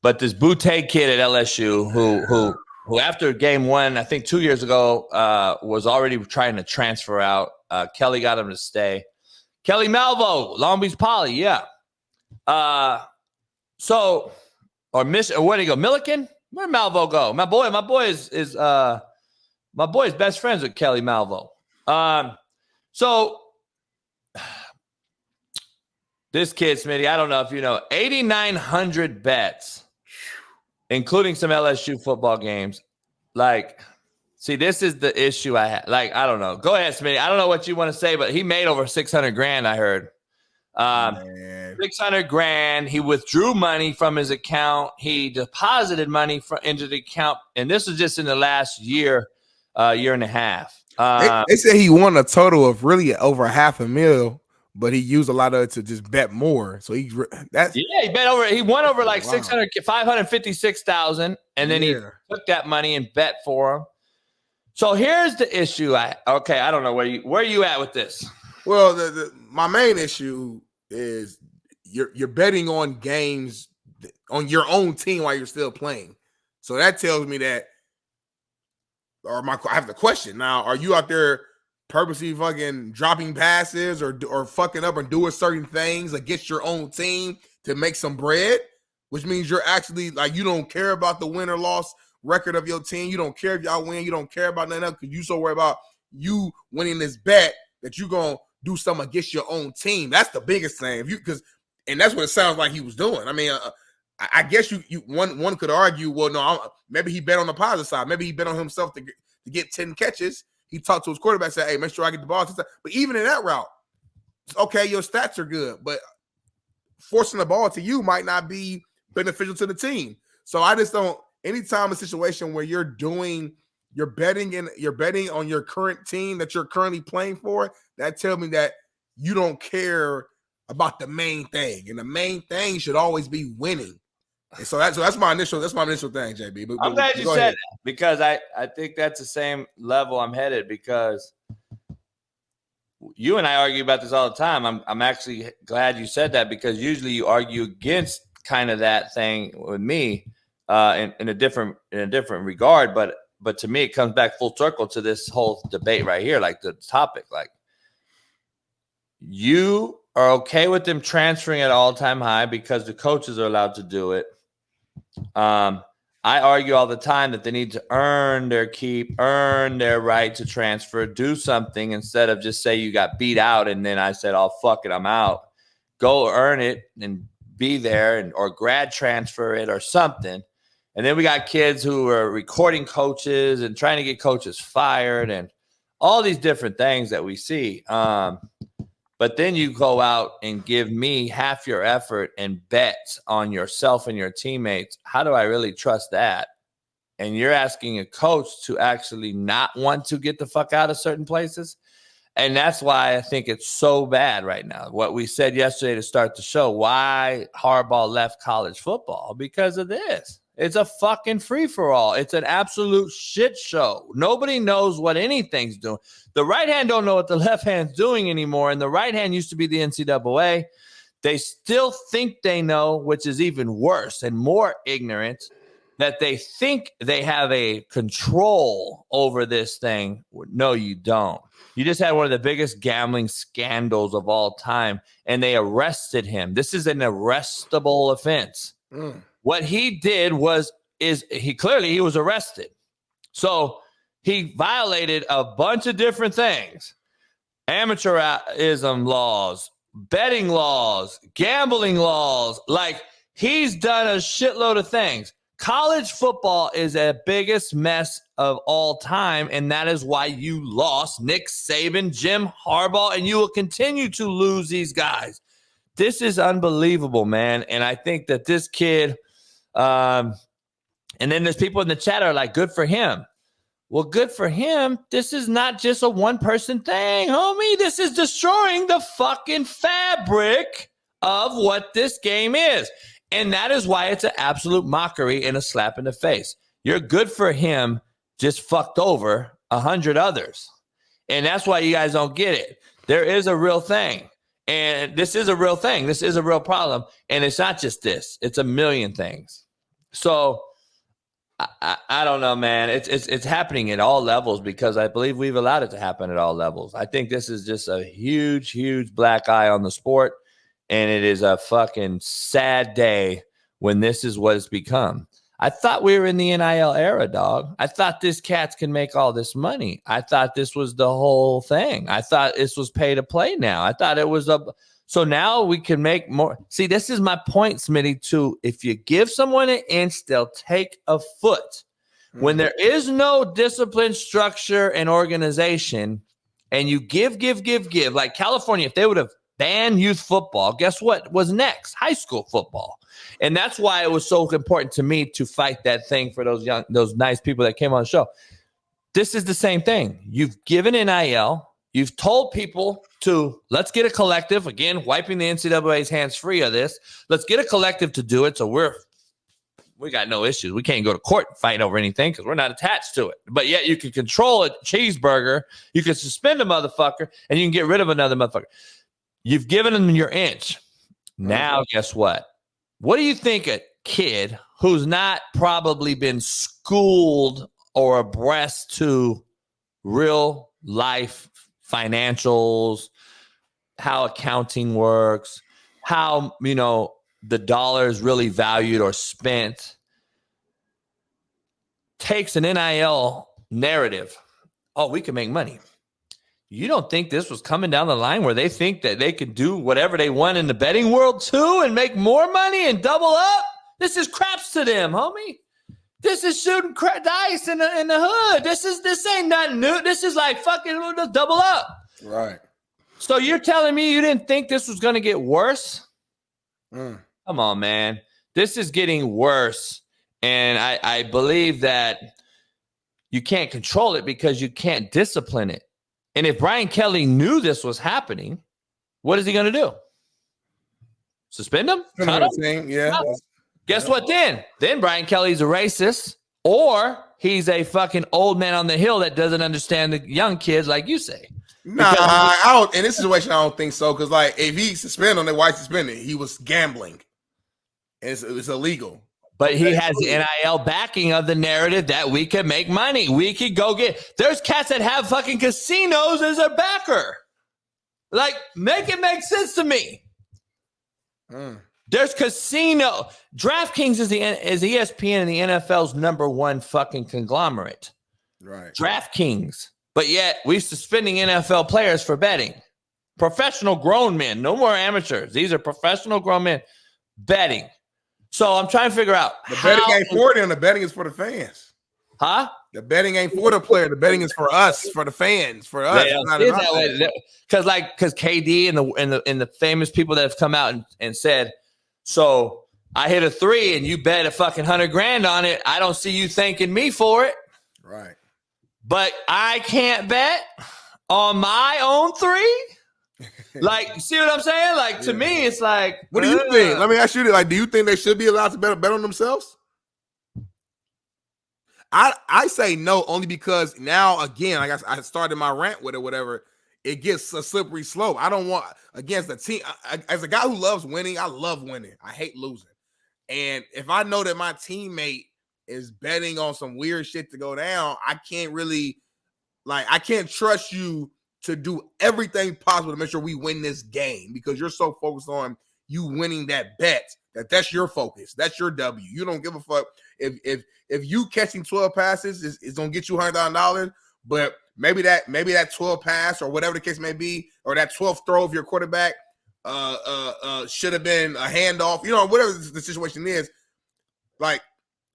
But this Boutte kid at LSU who after game 1, I think 2 years ago, was already trying to transfer out. Kelly got him to stay. Kelly Malvo, Long Beach Poly, yeah. So, or where did he go? Milliken? Where'd Malvo go? My boy is best friends with Kelly Malvo. So this kid, Smitty, I don't know if you know, 8,900 bets, including some LSU football games. Like, see, this is the issue I had. Like, I don't know. Go ahead, Smitty. I don't know what you want to say, but he made over 600 grand, I heard. 600 grand. He withdrew money from his account. He deposited money into the account. And this was just in the last year and a half. They said he won a total of really over $500,000, but he used a lot of it to just bet more. So he won over like 556,000, and then he took that money and bet for him. So here's the issue. I don't know where you at with this. Well, my main issue is you're betting on games on your own team while you're still playing. So that tells me that, I have the question now: are you out there purposely fucking dropping passes or fucking up and doing certain things against your own team to make some bread? Which means you're actually like, you don't care about the win or loss record of your team. You don't care if y'all win. You don't care about nothing else because you so worried about you winning this bet that you're gonna do something against your own team. That's the biggest thing. And that's what it sounds like he was doing. I mean, I guess one could argue, well, no, maybe he bet on the positive side. Maybe he bet on himself to get 10 catches. He talked to his quarterback, said, "Hey, make sure I get the ball." But even in that route, okay, your stats are good, but forcing the ball to you might not be beneficial to the team. So I just don't. Anytime a situation where you're betting on your current team that you're currently playing for, that tells me that you don't care about the main thing, and the main thing should always be winning. And so that's my initial thing, JB. But I'm glad you said that, because I think that's the same level I'm headed, because you and I argue about this all the time. I'm actually glad you said that, because usually you argue against kind of that thing with me in a different regard. But to me, it comes back full circle to this whole debate right here, like the topic. Like, you are okay with them transferring at all-time high because the coaches are allowed to do it. I argue all the time that they need to earn their keep, earn their right to transfer, do something instead of just say you got beat out and then I said, "Oh, fuck it, I'm out." Go earn it and be there, or grad transfer it or something. And then we got kids who are recording coaches and trying to get coaches fired and all these different things that we see. But then you go out and give me half your effort and bet on yourself and your teammates. How do I really trust that? And you're asking a coach to actually not want to get the fuck out of certain places. And that's why I think it's so bad right now. What we said yesterday to start the show, why Harbaugh left college football, because of this. It's a fucking free-for-all. It's an absolute shit show. Nobody knows what anything's doing. The right hand don't know what the left hand's doing anymore, and the right hand used to be the NCAA. They still think they know, which is even worse and more ignorant, that they think they have a control over this thing. No, you don't. You just had one of the biggest gambling scandals of all time, and they arrested him. This is an arrestable offense. What he did was he was arrested. So he violated a bunch of different things. Amateurism laws, betting laws, gambling laws. Like, he's done a shitload of things. College football is the biggest mess of all time, and that is why you lost Nick Saban, Jim Harbaugh, and you will continue to lose these guys. This is unbelievable, man. And I think that this kid, and then there's people in the chat are like, good for him. Well, good for him. This is not just a one-person thing, homie. This is destroying the fucking fabric of what this game is. And that is why it's an absolute mockery and a slap in the face. You're good for him, just fucked over 100 others. And that's why you guys don't get it. There is a real thing. And this is a real thing. This is a real problem. And it's not just this. It's a million things. So I don't know, man. It's happening at all levels because I believe we've allowed it to happen at all levels. I think this is just a huge, huge black eye on the sport, and it is a fucking sad day when this is what it's become. I thought we were in the NIL era, dog. I thought this cats can make all this money. I thought this was the whole thing. I thought this was pay to play now. I thought it was so now we can make more. See, this is my point, Smitty, too. If you give someone an inch, they'll take a foot. Mm-hmm. When there is no discipline, structure, and organization, and you give, like California, if they would have banned youth football, guess what was next? High school football. And that's why it was so important to me to fight that thing for those nice people that came on the show. This is the same thing. You've given NIL. You've told people to let's get a collective, again, wiping the NCAA's hands free of this. Let's get a collective to do it. So we got no issues. We can't go to court and fight over anything because we're not attached to it. But yet you can control a cheeseburger. You can suspend a motherfucker and you can get rid of another motherfucker. You've given them your inch. Now, guess what? What do you think a kid who's not probably been schooled or abreast to real life financials, how accounting works, how, the dollar is really valued or spent, takes an NIL narrative? Oh, we can make money. You don't think this was coming down the line where they think that they could do whatever they want in the betting world too and make more money and double up? This is craps to them, homie. This is shooting dice in the hood. This ain't nothing new. This is like fucking double up. Right. So you're telling me you didn't think this was going to get worse? Come on, man. This is getting worse. And I believe that you can't control it because you can't discipline it. And if Brian Kelly knew this was happening, what is he going to do? Suspend him? Cut him? Yeah. Guess what then? Then Brian Kelly's a racist, or he's a fucking old man on the hill that doesn't understand the young kids like you say. Nah, I don't. In this situation, I don't think so. Because like, if he suspended him, then why suspended? He was gambling. It's illegal. But he has the NIL backing of the narrative that we could make money. We could go there's cats that have fucking casinos as a backer. Like, make it make sense to me. There's casino. DraftKings is ESPN and the NFL's number one fucking conglomerate. Right. DraftKings. But yet we're suspending NFL players for betting. Professional grown men. No more amateurs. These are professional grown men betting. So I'm trying to figure out. The betting ain't for them. The betting is for the fans. Huh? The betting ain't for the player. The betting is for us, for the fans, for us. Because KD and the famous people that have come out and said, so I hit a 3 and you bet a fucking $100,000 on it. I don't see you thanking me for it. Right. But I can't bet on my own 3. Like, see what I'm saying? Like, to me, it's like, what do you think? Let me ask you this. Like, do you think they should be allowed to bet on themselves? I say no, only because now, again, like I started my rant with it, whatever, it gets a slippery slope. I don't want, against the team, as a guy who loves winning, I love winning. I hate losing. And if I know that my teammate is betting on some weird shit to go down, I can't really, I can't trust you to do everything possible to make sure we win this game because you're so focused on you winning that bet that's your focus. That's your W. You don't give a fuck if you catching 12 passes is gonna get you $100,000, but maybe that 12 pass or whatever the case may be, or that 12th throw of your quarterback should have been a handoff. Whatever the situation is, like,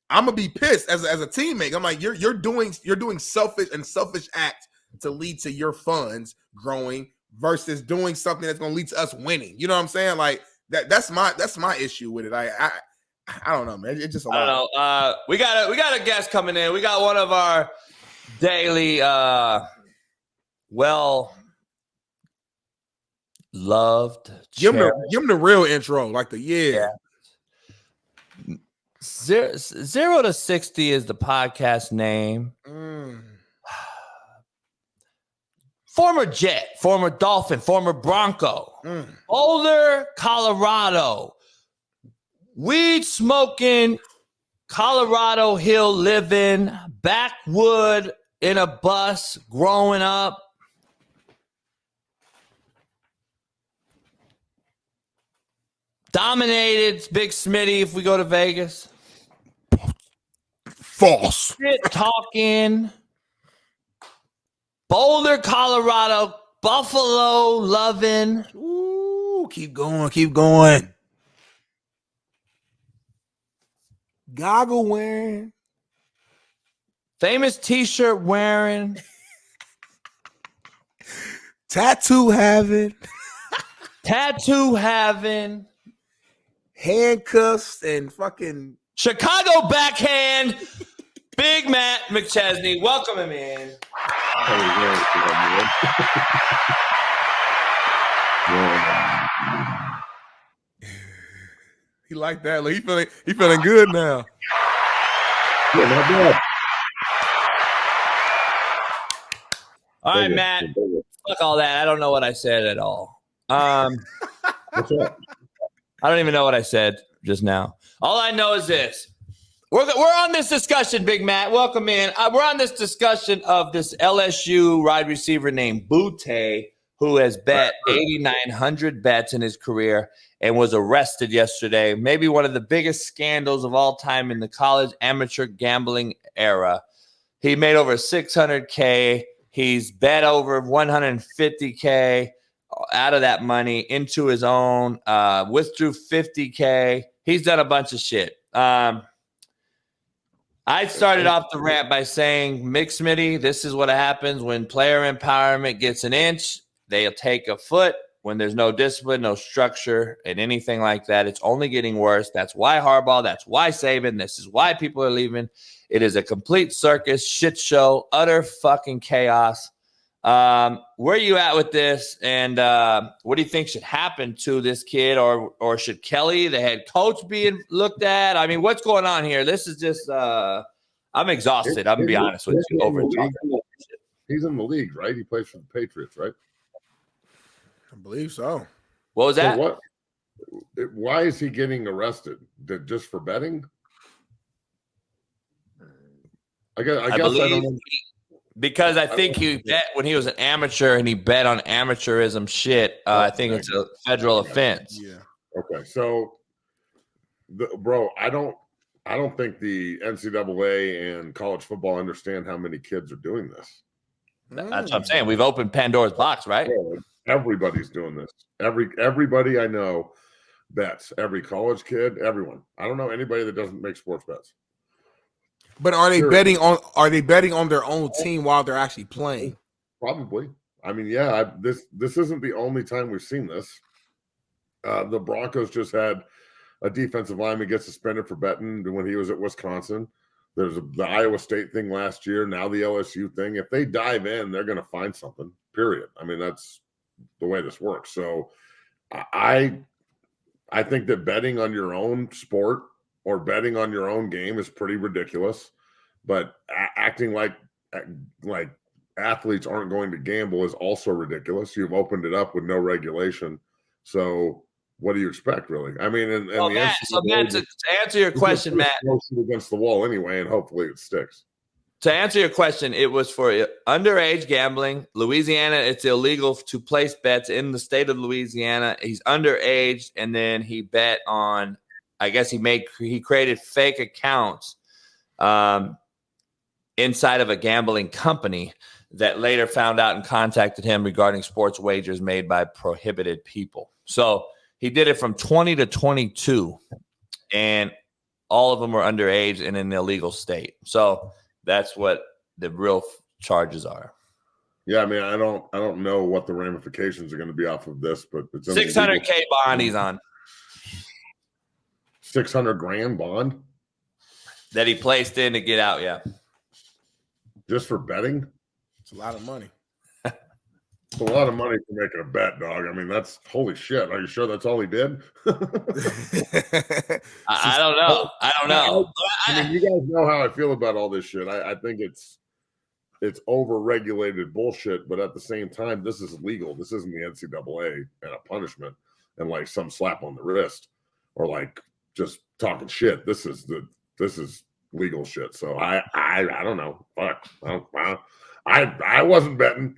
I'm gonna be pissed as a teammate. I'm like, you're doing selfish acts to lead to your funds growing versus doing something that's going to lead to us winning. You know what I'm saying? Like that's my issue with it. I don't know, man. It's just I don't know. We got a guest coming in. We got one of our daily well loved. Give him the real intro, like the yeah. 0 to 60 is the podcast name. Former Jet, former Dolphin, former Bronco, Boulder, Colorado, weed smoking, Colorado Hill living, backwood in a bus, growing up. Dominated Big Smitty if we go to Vegas. False. Shit talking. Boulder, Colorado, Buffalo loving. Ooh, keep going, keep going. Goggle wearing. Famous t-shirt wearing. Tattoo having. Tattoo having. Handcuffs and fucking Chicago backhand. Big Matt McChesney. Welcome him in. He like that. Like he feeling good now. Yeah, not bad. All right, Matt. Fuck all that. I don't know what I said at all. What's up? I don't even know what I said just now. All I know is this. We're on this discussion, Big Matt. Welcome in. We're on this discussion of this LSU wide receiver named Boutte, who has bet 8,900 bets in his career and was arrested yesterday. Maybe one of the biggest scandals of all time in the college amateur gambling era. He made over $600K. He's bet over $150K out of that money into his own, withdrew $50K. He's done a bunch of shit. I started off the rant by saying, Smitty, this is what happens when player empowerment gets an inch. They'll take a foot. When there's no discipline, no structure, and anything like that, it's only getting worse. That's why Harbaugh, that's why Saban, this is why people are leaving. It is a complete circus, shit show, utter fucking chaos. Where are you at with this? And what do you think should happen to this kid? Or should Kelly, the head coach, be looked at? I mean, what's going on here? This is just I'm exhausted. I'm going to be honest with you. He's in the league, right? He plays for the Patriots, right? I believe so. What was that? So why is he getting arrested? Just for betting? I guess I don't know. Because I think he bet when he was an amateur and he bet on amateurism shit. I think it's a federal offense. Yeah. Okay, so, bro, I don't think the NCAA and college football understand how many kids are doing this. That's what I'm saying. We've opened Pandora's box, right? Everybody's doing this. Everybody I know bets. Every college kid, everyone. I don't know anybody that doesn't make sports bets. But are they betting on? Are they betting on their own team while they're actually playing? Probably. I mean, yeah. This isn't the only time we've seen this. The Broncos just had a defensive lineman get suspended for betting when he was at Wisconsin. There's the Iowa State thing last year. Now the LSU thing. If they dive in, they're going to find something. Period. I mean, that's the way this works. So, I think that betting on your own sport or betting on your own game is pretty ridiculous. But acting like athletes aren't going to gamble is also ridiculous. You've opened it up with no regulation. So what do you expect, really? I mean, Matt, to answer your question, Matt, against the wall anyway, and hopefully it sticks. To answer your question, it was for underage gambling. Louisiana, it's illegal to place bets in the state of Louisiana. He's underage, and then he bet on. I guess he created fake accounts inside of a gambling company that later found out and contacted him regarding sports wagers made by prohibited people. So he did it from 20 to 22, and all of them were underage in an illegal state. So that's what the real charges are. Yeah, I mean, I don't know what the ramifications are going to be off of this, but it's $600K bond he's on. $600,000 bond that he placed in to get out. Yeah, just for betting. It's a lot of money. It's a lot of money for making a bet, dog. I mean, that's holy shit. Are you sure that's all he did? I don't know. I mean, you guys know how I feel about all this shit. I think it's over-regulated bullshit, but at the same time, this is legal. This isn't the NCAA and a punishment and like some slap on the wrist or like just talking shit. This is this is legal shit. So I don't know. Fuck. I wasn't betting.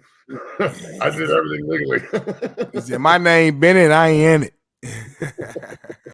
I did everything legally. He said, my name Bennett, I ain't in it.